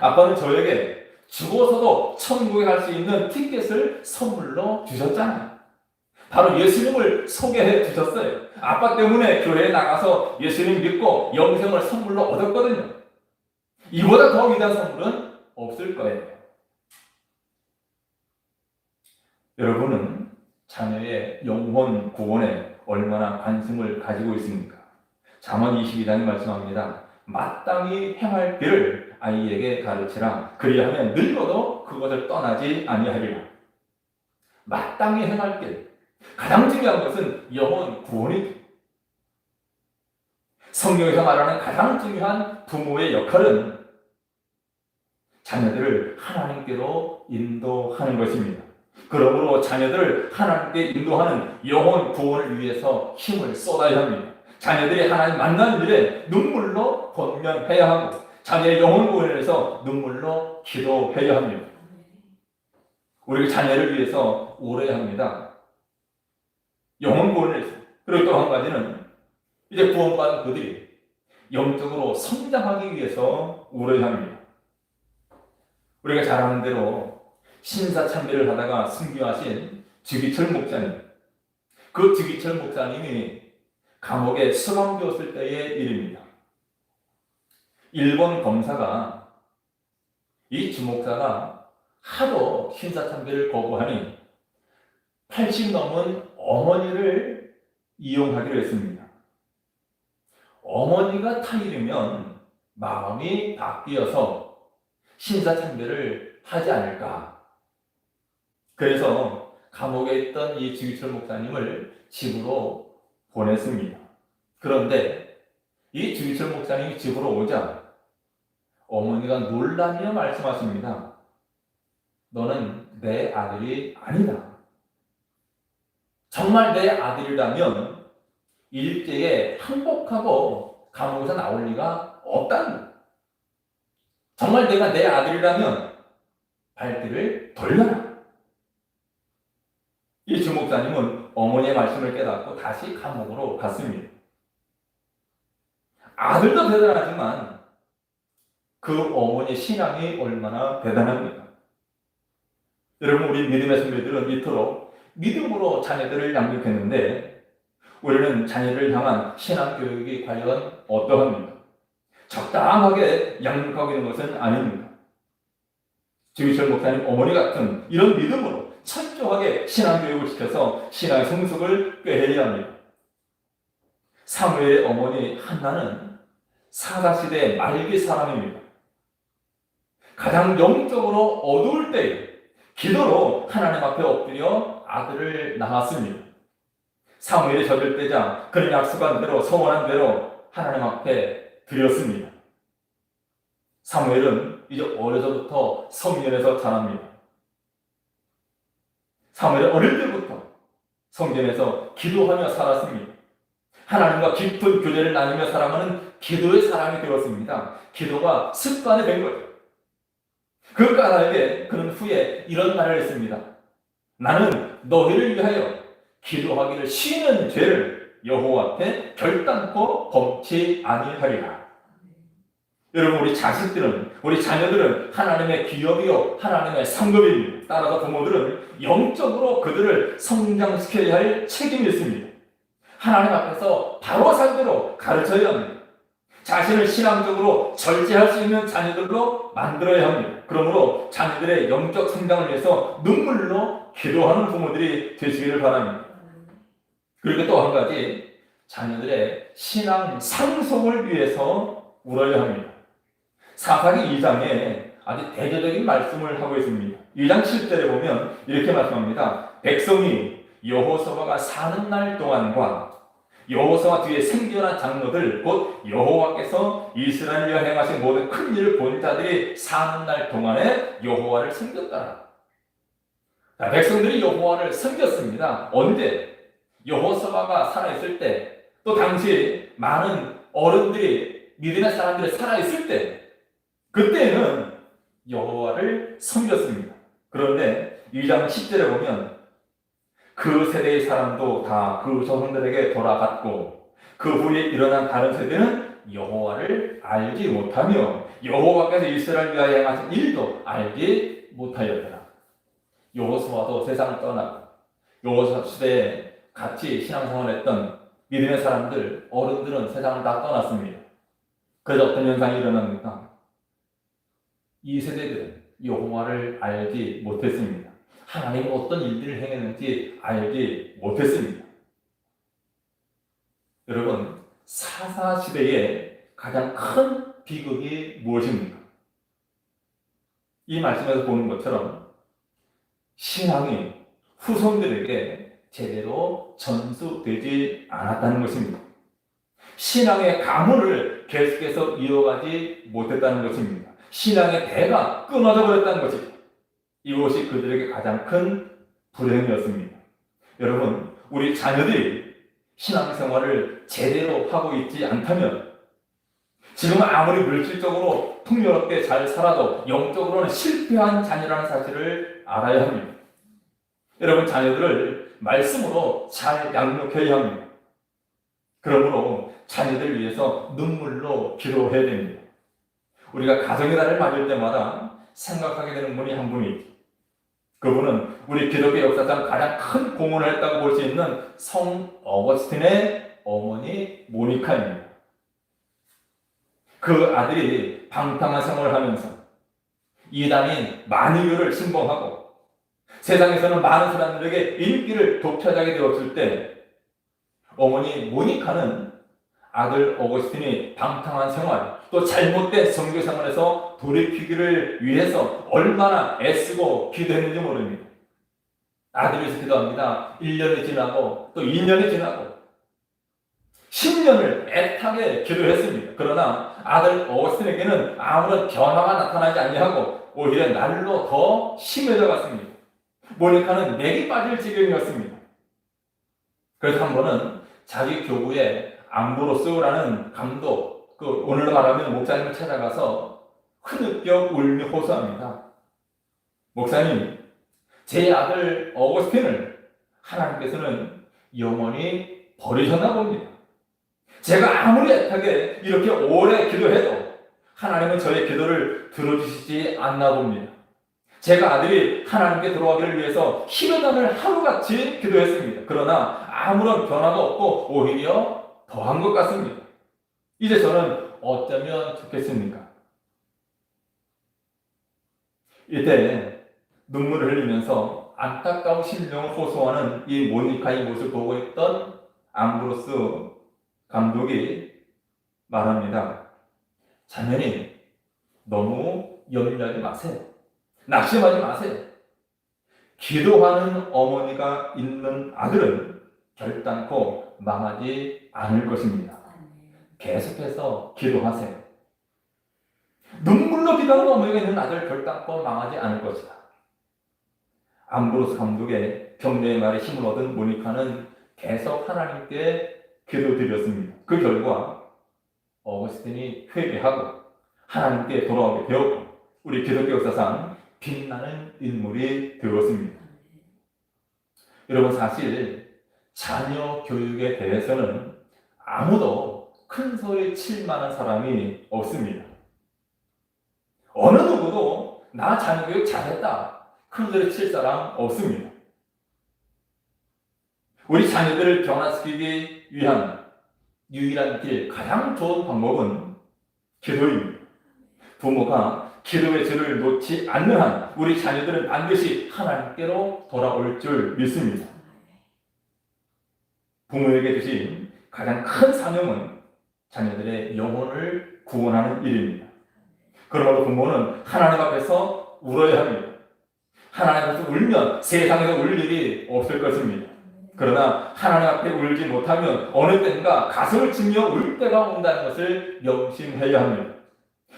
아빠는 저에게 죽어서도 천국에 갈 수 있는 티켓을 선물로 주셨잖아요. 바로 예수님을 소개해 주셨어요. 아빠 때문에 교회에 나가서 예수님 믿고 영생을 선물로 얻었거든요. 이보다 더 위대한 선물은 없을 거예요. 여러분은 자녀의 영혼 구원에 얼마나 관심을 가지고 있습니까? 잠언 22장이 말씀합니다. 마땅히 행할 길을 아이에게 가르치라. 그리하면 늙어도 그것을 떠나지 아니하리라. 마땅히 행할 길. 가장 중요한 것은 영혼 구원이죠. 성경에서 말하는 가장 중요한 부모의 역할은 자녀들을 하나님께로 인도하는 것입니다. 그러므로 자녀들을 하나님께 인도하는 영혼 구원을 위해서 힘을 쏟아야 합니다. 자녀들이 하나님 만나는 일에 눈물로 권면해야 하고 자녀의 영혼 구원을 위해서 눈물로 기도해야 합니다. 우리 자녀를 위해서 울어야 합니다. 영혼 구원을 위해서. 그리고 또 한 가지는 이제 구원받은 그들이 영적으로 성장하기 위해서 울어야 합니다. 우리가 잘 아는 대로 신사참배를 하다가 순교하신 주기철 목사님, 그 주기철 목사님이 감옥에 수감되었을 때의 일입니다. 일본 검사가 이 주목사가 하도 신사참배를 거부하니 80 넘은 어머니를 이용하기로 했습니다. 어머니가 타이르면 마음이 바뀌어서 신사참배를 하지 않을까. 그래서 감옥에 있던 이 주기철 목사님을 집으로 보냈습니다. 그런데 이 주기철 목사님이 집으로 오자 어머니가 놀라며 말씀하십니다. 너는 내 아들이 아니다. 정말 내 아들이라면 일제에 항복하고 감옥에서 나올 리가 없다는. 정말 내가 내 아들이라면 발길을 돌려라. 이 주목사님은 어머니의 말씀을 깨닫고 다시 감옥으로 갔습니다. 아들도 대단하지만 그 어머니의 신앙이 얼마나 대단합니까? 여러분, 우리 믿음의 선배들은 이토록 믿음으로 자녀들을 양육했는데 우리는 자녀를 향한 신앙 교육이 과연 어떠합니까? 적당하게 양육하고 있는 것은 아닙니다. 주기철 목사님 어머니 같은 이런 믿음으로 철저하게 신앙 교육을 시켜서 신앙의 성숙을 꾀해야 합니다. 사무엘의 어머니 한나는 사사시대의 말기 사람입니다. 가장 영적으로 어두울 때에 기도로 하나님 앞에 엎드려 아들을 낳았습니다. 사무엘이 젖을 때자 그는 약속한 대로 서원한 대로 하나님 앞에 드렸습니다. 사무엘은 이제 어려서부터 성전에서 자랍니다. 사무엘은 어릴 때부터 성전에서 기도하며 살았습니다. 하나님과 깊은 교제를 나누며 살아가는 기도의 사람이 되었습니다. 기도가 습관이 된 거죠. 그 까닭에 그는 후에 이런 말을 했습니다. 나는 너희를 위하여 기도하기를 쉬는 죄를 여호와 앞에 결단코 범치 아니하리라. 여러분, 우리 자식들은, 우리 자녀들은 하나님의 기업이요 하나님의 상급입니다. 따라서 부모들은 영적으로 그들을 성장시켜야 할 책임이 있습니다. 하나님 앞에서 바로 살도록 가르쳐야 합니다. 자신을 신앙적으로 절제할 수 있는 자녀들로 만들어야 합니다. 그러므로 자녀들의 영적 성장을 위해서 눈물로 기도하는 부모들이 되시기를 바랍니다. 그리고 또 한 가지, 자녀들의 신앙 상속을 위해서 울어야 합니다. 사사기 2장에 아주 대조적인 말씀을 하고 있습니다. 2장 7절에 보면 이렇게 말씀합니다. 백성이 여호수아가 사는 날 동안과 여호수아 뒤에 생겨난 장로들 곧 여호와께서 이스라엘에 행하신 모든 큰 일을 본 자들이 사는 날 동안에 여호와를 섬겼더라. 자, 백성들이 여호와를 섬겼습니다. 언제? 여호수아가 살아있을 때, 또 당시 많은 어른들이 믿음의 사람들이 살아있을 때, 그때는 여호와를 섬겼습니다. 그런데 2장 10절에 보면 그 세대의 사람도 다 그 조상들에게 돌아갔고 그 후에 일어난 다른 세대는 여호와를 알지 못하며 여호와께서 이스라엘 위하여 행하신 일도 알지 못하였더라. 여호수아도 세상을 떠나고 여호수아 시대에 같이 신앙생활을 했던 믿음의 사람들, 어른들은 세상을 다 떠났습니다. 그래서 어떤 현상이 일어납니까? 이 세대들은 여호와를 알지 못했습니다. 하나님이 어떤 일들을 행했는지 알지 못했습니다. 여러분, 사사시대의 가장 큰 비극이 무엇입니까? 이 말씀에서 보는 것처럼 신앙이 후손들에게 제대로 전수되지 않았다는 것입니다. 신앙의 가문을 계속해서 이어가지 못했다는 것입니다. 신앙의 대가 끊어져 버렸다는 것입니다. 이것이 그들에게 가장 큰 불행이었습니다. 여러분, 우리 자녀들이 신앙생활을 제대로 하고 있지 않다면 지금 아무리 물질적으로 풍요롭게 잘 살아도 영적으로는 실패한 자녀라는 사실을 알아야 합니다. 여러분, 자녀들을 말씀으로 잘 양육해야 합니다. 그러므로 자녀들을 위해서 눈물로 기도해야 됩니다. 우리가 가정의 달을 맞을 때마다 생각하게 되는 분이 한 분이 있죠. 그분은 우리 기독교 역사상 가장 큰 공헌을 했다고 볼 수 있는 성 어거스틴의 어머니 모니카입니다. 그 아들이 방탕한 생활을 하면서 이단인 만유교를 신봉하고 세상에서는 많은 사람들에게 인기를 독차지하게 되었을 때 어머니 모니카는 아들 어거스틴이 방탕한 생활, 또 잘못된 선교 생활에서 돌이키기를 위해서 얼마나 애쓰고 기도했는지 모릅니다. 아들이 위해서 기도합니다. 1년이 지나고 또 2년이 지나고 10년을 애타게 기도했습니다. 그러나 아들 어거스틴에게는 아무런 변화가 나타나지 아니하고 오히려 날로 더 심해져 갔습니다. 모니카는 맥이 빠질 지경이었습니다. 그래서 한 번은 자기 교구에 암브로스라는 감독, 오늘로 말하면 목사님을 찾아가서 흐느껴 울며 호소합니다. 목사님, 제 아들 어거스틴을 하나님께서는 영원히 버리셨나 봅니다. 제가 아무리 애타게 이렇게 오래 기도해도 하나님은 저의 기도를 들어주시지 않나 봅니다. 제가 아들이 하나님께 들어가기를 위해서 희변함을 하루같이 기도했습니다. 그러나 아무런 변화도 없고 오히려 더한 것 같습니다. 이제 저는 어쩌면 좋겠습니까? 이때 눈물을 흘리면서 안타까운 심정을 호소하는 이 모니카의 모습을 보고 있던 암브로스 감독이 말합니다. 자매님, 너무 염려하지 마세요. 낙심하지 마세요. 기도하는 어머니가 있는 아들은 결단코 망하지 않을 것입니다. 계속해서 기도하세요. 눈물로 기도하는 어머니가 있는 아들 결단코 망하지 않을 것이다. 암브로스 감독의 격려의 말에 힘을 얻은 모니카는 계속 하나님께 기도드렸습니다. 그 결과 어거스틴이 회개하고 하나님께 돌아오게 되었고 우리 기독교 역사상 빛나는 인물이 되었습니다. 여러분, 사실 자녀 교육에 대해서는 아무도 큰 소리 칠 만한 사람이 없습니다. 어느 누구도 나 자녀 교육 잘했다 큰 소리 칠 사람 없습니다. 우리 자녀들을 변화시키기 위한 유일한 길, 가장 좋은 방법은 기도입니다. 부모가 기도의 질을 놓지 않는 한 우리 자녀들은 반드시 하나님께로 돌아올 줄 믿습니다. 부모에게 주신 가장 큰 사명은 자녀들의 영혼을 구원하는 일입니다. 그러므로 부모는 하나님 앞에서 울어야 합니다. 하나님 앞에서 울면 세상에서 울 일이 없을 것입니다. 그러나 하나님 앞에 울지 못하면 어느 때인가 가슴을 치며 울 때가 온다는 것을 명심해야 합니다.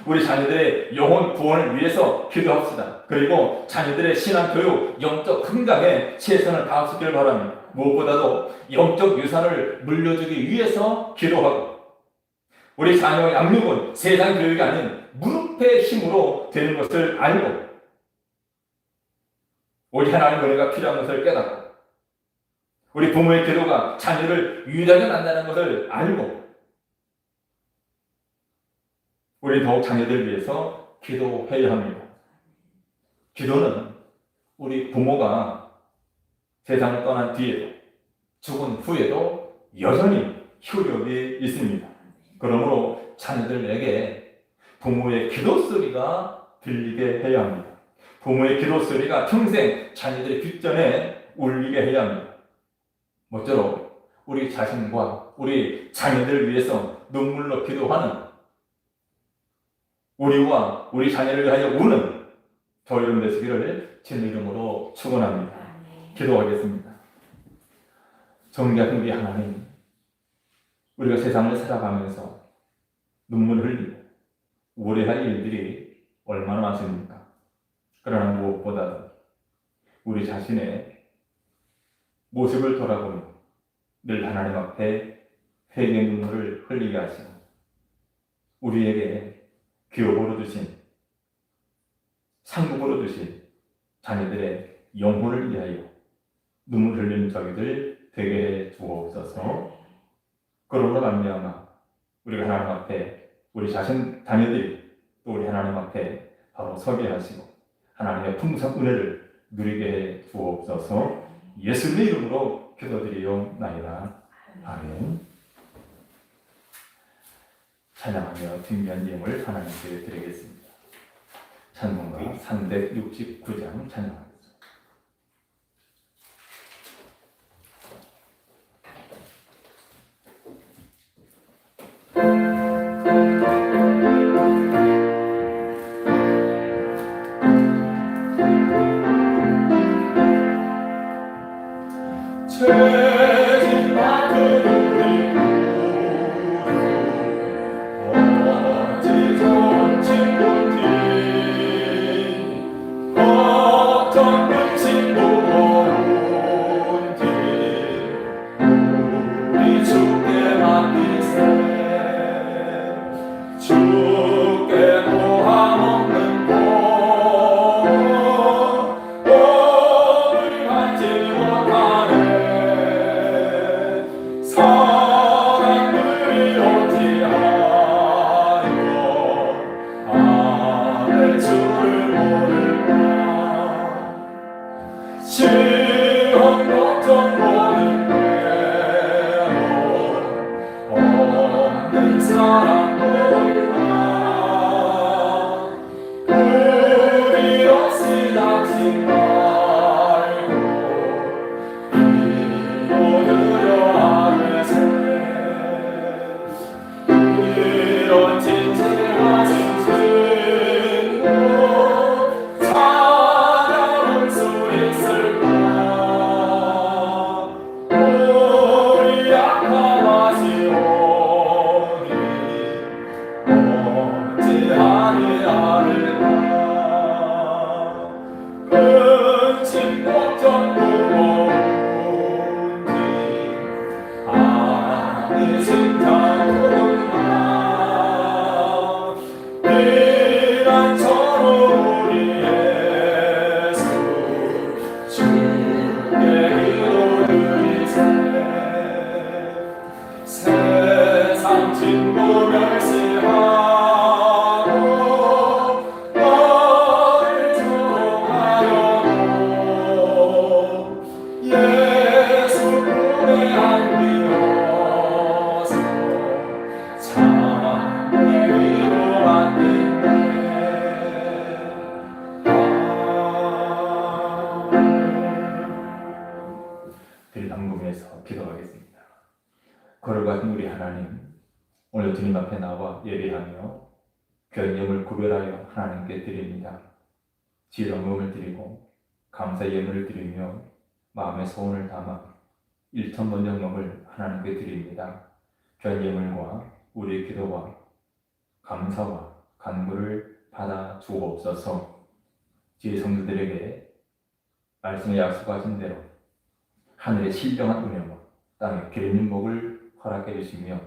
우리 자녀들의 영혼 구원을 위해서 기도합시다. 그리고 자녀들의 신앙 교육, 영적 성장에 최선을 다하시길 바랍니다. 무엇보다도 영적 유산을 물려주기 위해서 기도하고 우리 자녀 양육은 세상 교육이 아닌 무릎의 힘으로 되는 것을 알고 우리 하나님 은혜가 필요한 것을 깨닫고 우리 부모의 기도가 자녀를 유일하게 만나는 것을 알고 우리 더욱 자녀들을 위해서 기도해야 합니다. 기도는 우리 부모가 세상을 떠난 뒤에도 죽은 후에도 여전히 효력이 있습니다. 그러므로 자녀들에게 부모의 기도 소리가 들리게 해야 합니다. 부모의 기도 소리가 평생 자녀들의 귓전에 울리게 해야 합니다. 모쪼록 우리 자신과 우리 자녀들을 위해서 눈물로 기도하는 우리와 우리 자녀를 위하여 우는 저 여러분 되시기를 주님 이름으로 축원합니다. 기도하겠습니다. 정리하신 우리 하나님, 우리가 세상을 살아가면서 눈물을 흘리고 우려할 일들이 얼마나 많습니까? 그러나 무엇보다도 우리 자신의 모습을 돌아보며 늘 하나님 앞에 회개의 눈물을 흘리게 하시고 우리에게 기업으로 주신 상급으로 주신 자녀들의 영혼을 위하여 눈물 흘리는 저희들 되게 해 주옵소서. 그러므로 말미암아 우리가 하나님 앞에 우리 자신 자녀들이 또 우리 하나님 앞에 바로 서게 하시고 하나님의 풍성 은혜를 누리게 해 주옵소서. 예수님의 이름으로 기도드리옵나이다. 아멘. 찬양하며 등비한 예물 하나님께 드리겠습니다. 찬송가 369장 찬양하겠습니다. 죄진 같은 우리 어찌 좋은 친구인지 어떤 근심도 모른지 우리 주께 맡기세 주께 고함 없는 오늘 받지 못하네 사랑들이 어찌하여 아내 주를 모를까 시험 걱정 모든 대로 없는 사람 모를까 그리 없이 닥친 말고 이런 진실한 진실로 찾아올 수 있을까 우리 약함하시오니 예수 품에 안기어서 참 위로받겠네. 들담금에서 기도하겠습니다. 거룩하신 우리 하나님, 오늘 주님 앞에 나와 예배하며 견념을 구별하여 하나님께 드립니다. 지령금을 드리고 감사 예물을 드리며 마음의 소원을 담아 일천번영금을 하나님께 드립니다. 견예물과 우리의 기도와 감사와 간구를 받아 주옵소서. 주의 성도들에게 말씀에 약속하신 대로 하늘의 신령한 은혜와 땅의 기름진 복을 허락해 주시며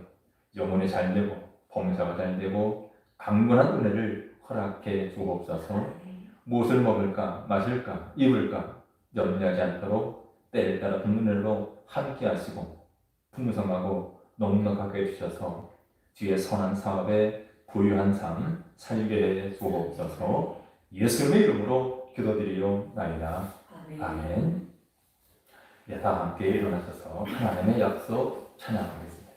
영혼이 잘되고 봉사가 잘되고 강건한 은혜를 허락해 주옵소서. 무엇을 먹을까 마실까 입을까 염려하지 않도록 때에 따라 은혜로 함께 하시고 풍성하고 넉넉하게 해주셔서 주의 선한 사업에 부유한 삶 살게 해 주옵소서. 예수님의 이름으로 기도드리옵나이다. 아멘. 네, 다 함께 일어나셔서 하나님의 약속 찬양하겠습니다.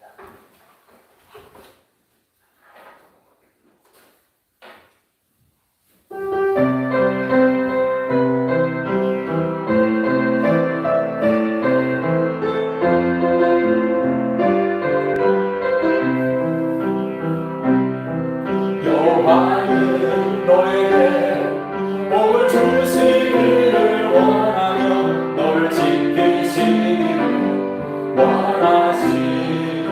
여호와는 너에게 복을 주시기를 원하며 너를 지키시기를 원하시리며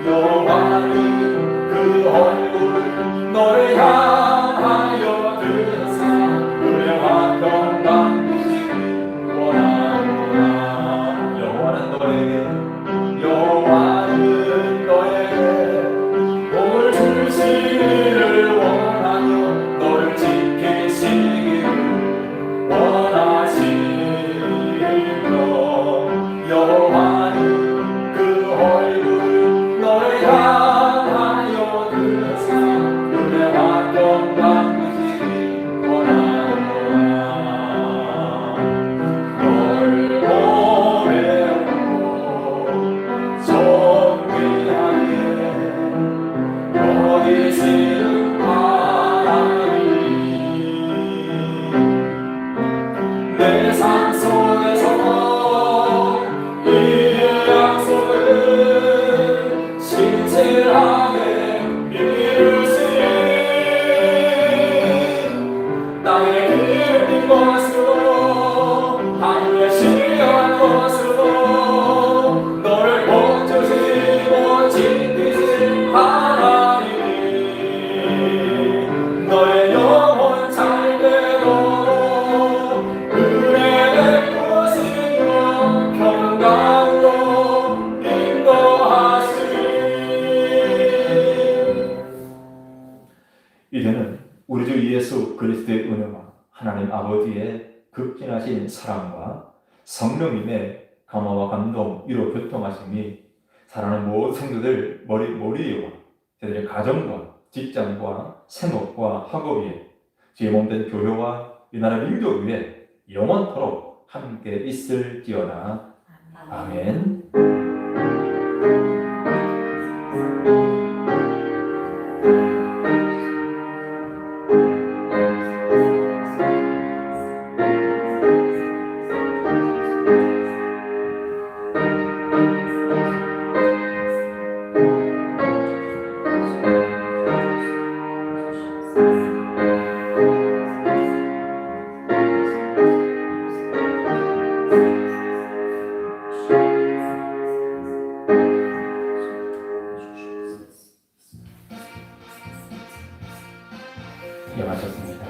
여호와는 그 얼굴을 너를 향하여 드사 그의 화평 감기시기를 원하노라. 여호와는 너에게 여호와는 너에게 복을 주시기를 원하며 너를 지키시기를 원하시며 여호와는 그 얼굴을 너를 향하여 드사 그의 화평 감으시기 원하노라. 너를 보배롭고 존귀하게 여기시는 하나님 내 삶 속에서 이 약속을 신실하게 이루시니 땅에 기름진 것으로 하늘에 신령한 것으로 너를 복주시고 지키실 하나님 너의 영혼 잘되도록 은혜 베푸시며 평강으로 인도하시리. 이제는 우리 주 예수 그리스도의 은혜와 하나님 아버지의 극진하신 사랑과 성령님의 감화와 감동, 위로 교통하심이 사랑하는 모든 성도들 머리와 저들의 가정과 직장과 생업과 학업위에 주의 몸된 교회와 이 나라 민족 위에 영원토록 함께 있을지어다. 아멘. 예, 마쳤습니다.